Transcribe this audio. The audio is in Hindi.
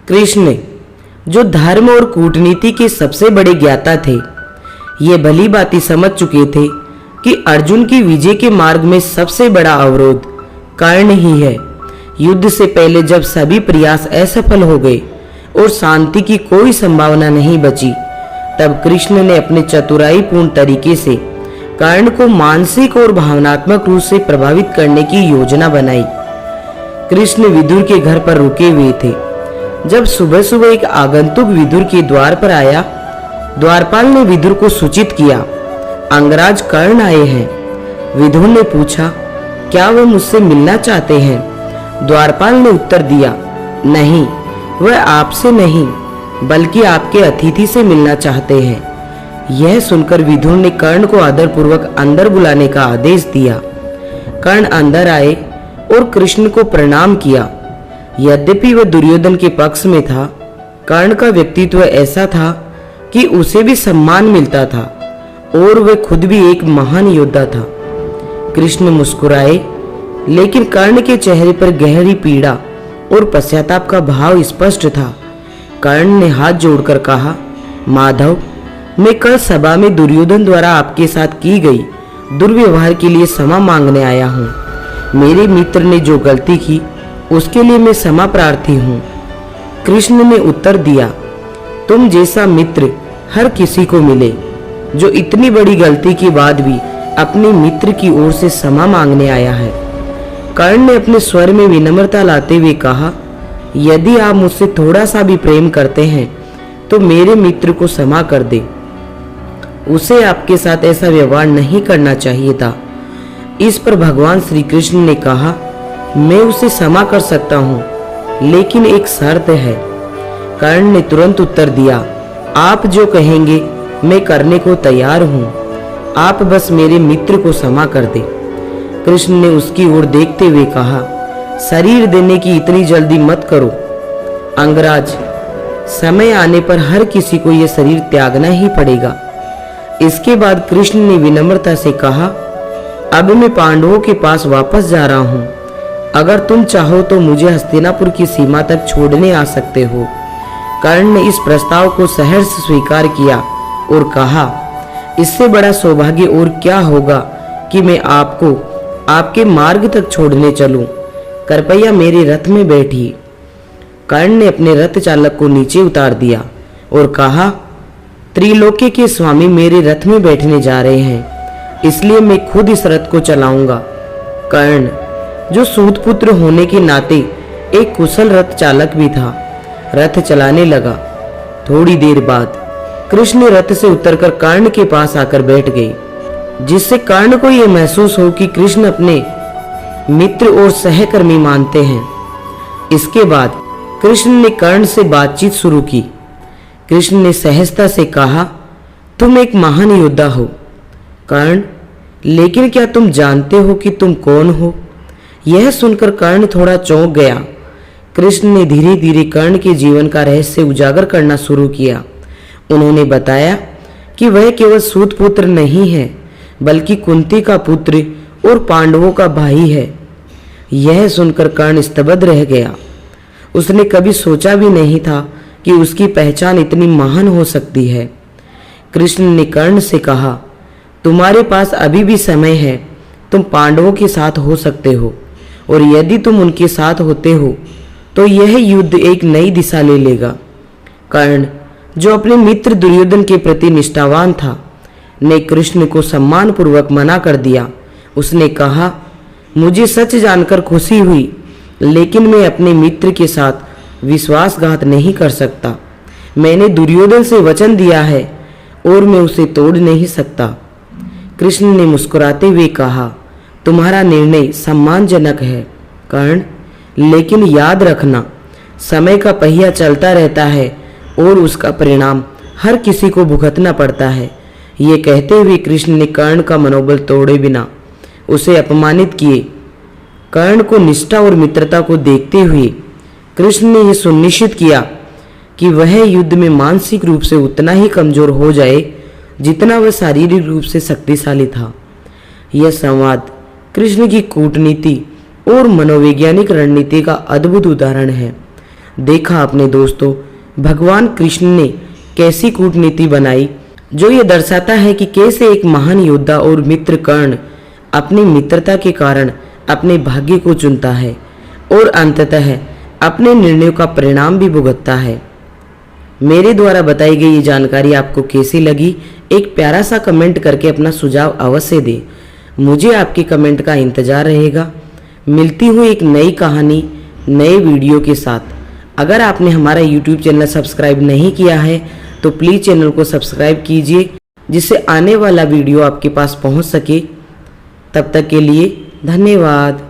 कृष्ण, जो धर्म और कूटनीति के सबसे बड़े ज्ञाता थे, ये भली भांति समझ चुके थे कि अर्जुन की विजय के मार्ग में सबसे बड़ा अवरोध कर्ण ही है। युद्ध से पहले जब सभी प्रयास असफल हो गए और शांति की कोई संभावना नहीं बची, तब कृष्ण ने अपने चतुराईपूर्ण तरीके से कर्ण को मानसिक और भावनात्मक रूप से प्रभावित करने की योजना बनाई। कृष्ण विदुर के घर पर रुके हुए थे। जब सुबह सुबह एक आगंतुक विदुर के द्वार पर आया, द्वारपाल ने विदुर को सूचित किया, अंगराज कर्ण आए हैं। विदुर ने पूछा, क्या वह मुझसे मिलना चाहते हैं? द्वारपाल ने उत्तर दिया, नहीं, वह आपसे नहीं बल्कि आपके अतिथि से मिलना चाहते हैं। यह सुनकर विदुर ने कर्ण को आदरपूर्वक अंदर बुलाने का आदेश दिया। कर्ण अंदर आए और कृष्ण को प्रणाम किया। यद्यपि वह दुर्योधन के पक्ष में था, कर्ण का व्यक्तित्व ऐसा था कि उसे भी सम्मान मिलता था और वह खुद भी एक महान योद्धा था। कृष्ण मुस्कुराए, लेकिन कर्ण के चेहरे पर गहरी पीड़ा और पश्चाताप का भाव स्पष्ट था। कर्ण ने हाथ जोड़कर कहा, माधव, मैं कल सभा में दुर्योधन द्वारा आपके साथ की गई दुर्व्यवहार के लिए क्षमा मांगने आया हूँ। मेरे मित्र ने जो गलती की उसके लिए मैं क्षमा प्रार्थी हूँ। कृष्ण ने उत्तर दिया, तुम जैसा मित्र हर किसी को मिले, जो इतनी बड़ी गलती के बाद भी अपने मित्र की ओर से क्षमा मांगने आया है। कर्ण ने अपने स्वर में विनम्रता लाते हुए कहा, यदि आप मुझसे थोड़ा सा भी प्रेम करते हैं तो मेरे मित्र को क्षमा कर दे। उसे आपके साथ ऐसा व्यवहार नहीं करना चाहिए था। इस पर भगवान श्री कृष्ण ने कहा, मैं उसे क्षमा कर सकता हूँ, लेकिन एक शर्त है। कर्ण ने तुरंत उत्तर दिया, आप जो कहेंगे मैं करने को तैयार हूँ, आप बस मेरे मित्र को क्षमा कर दे। कृष्ण ने उसकी ओर देखते हुए कहा, शरीर देने की इतनी जल्दी मत करो। अंगराज, समय आने पर हर किसी को यह शरीर त्यागना ही पड़ेगा। इसके बाद कृष्ण ने विनम्रता से कहा, अब मैं पांडवों के पास वापस जा रहा हूँ। अगर तुम चाहो तो मुझे हस्तिनापुर की सीमा तक छोड़ने आ सकते हो। कर्ण ने इस प्रस्ताव को सहर्ष स्वीकार किया और कहा, इससे बड़ा सौभाग्य और क्या होगा कि मैं आपको आपके मार्ग तक छोड़ने चलूं। कृपया मेरे रथ में बैठिए। कर्ण ने अपने रथ चालक को नीचे उतार दिया और कहा, त्रिलोकी के स्वामी मेरे रथ में बैठने जा रहे हैं, इसलिए मैं खुद इस रथ को चलाऊंगा। कर्ण, जो सूतपुत्र होने के नाते एक कुशल रथ चालक भी था, रथ चलाने लगा। थोड़ी देर बाद कृष्ण रथ से उतरकर कर्ण के पास आकर बैठ गए, जिससे कर्ण को यह महसूस हो कि कृष्ण अपने मित्र और सहकर्मी मानते हैं। इसके बाद कृष्ण ने कर्ण से बातचीत शुरू की। कृष्ण ने सहजता से कहा, तुम एक महान योद्धा हो कर्ण, लेकिन क्या तुम जानते हो कि तुम कौन हो? यह सुनकर कर्ण थोड़ा चौंक गया। कृष्ण ने धीरे धीरे कर्ण के जीवन का रहस्य उजागर करना शुरू किया। उन्होंने बताया कि वह केवल सूतपुत्र नहीं है, बल्कि कुंती का पुत्र और पांडवों का भाई है। यह सुनकर कर्ण स्तब्ध रह गया। उसने कभी सोचा भी नहीं था कि उसकी पहचान इतनी महान हो सकती है। कृष्ण ने कर्ण से कहा, तुम्हारे पास अभी भी समय है, तुम पांडवों के साथ हो सकते हो, और यदि तुम उनके साथ होते हो तो यह युद्ध एक नई दिशा ले लेगा। कर्ण, जो अपने मित्र दुर्योधन के प्रति निष्ठावान था, ने कृष्ण को सम्मानपूर्वक मना कर दिया। उसने कहा, मुझे सच जानकर खुशी हुई, लेकिन मैं अपने मित्र के साथ विश्वासघात नहीं कर सकता। मैंने दुर्योधन से वचन दिया है और मैं उसे तोड़ नहीं सकता। कृष्ण ने मुस्कुराते हुए कहा, तुम्हारा निर्णय सम्मानजनक है कर्ण, लेकिन याद रखना, समय का पहिया चलता रहता है और उसका परिणाम हर किसी को भुगतना पड़ता है। ये कहते हुए कृष्ण ने कर्ण का मनोबल तोड़े बिना उसे अपमानित किए। कर्ण को निष्ठा और मित्रता को देखते हुए कृष्ण ने यह सुनिश्चित किया कि वह युद्ध में मानसिक रूप से उतना ही कमजोर हो जाए जितना वह शारीरिक रूप से शक्तिशाली था। यह संवाद कृष्ण की कूटनीति और मनोवैज्ञानिक रणनीति का अद्भुत उदाहरण है, देखा अपने दोस्तों, भगवान कृष्ण ने कैसी कूटनीति बनाई, जो ये दर्शाता है कि कैसे एक महान योद्धा और मित्र कर्ण अपनी मित्रता के कारण अपने भाग्य को चुनता है और अंततः अपने निर्णयों का परिणाम भी भुगतता है। मेरे द्वारा बताई गई ये जानकारी आपको कैसी लगी, एक प्यारा सा कमेंट करके अपना सुझाव अवश्य दें। मुझे आपके कमेंट का इंतजार रहेगा। मिलती हूँ एक नई कहानी नए वीडियो के साथ। अगर आपने हमारा YouTube चैनल सब्सक्राइब नहीं किया है तो प्लीज़ चैनल को सब्सक्राइब कीजिए, जिससे आने वाला वीडियो आपके पास पहुंच सके। तब तक के लिए धन्यवाद।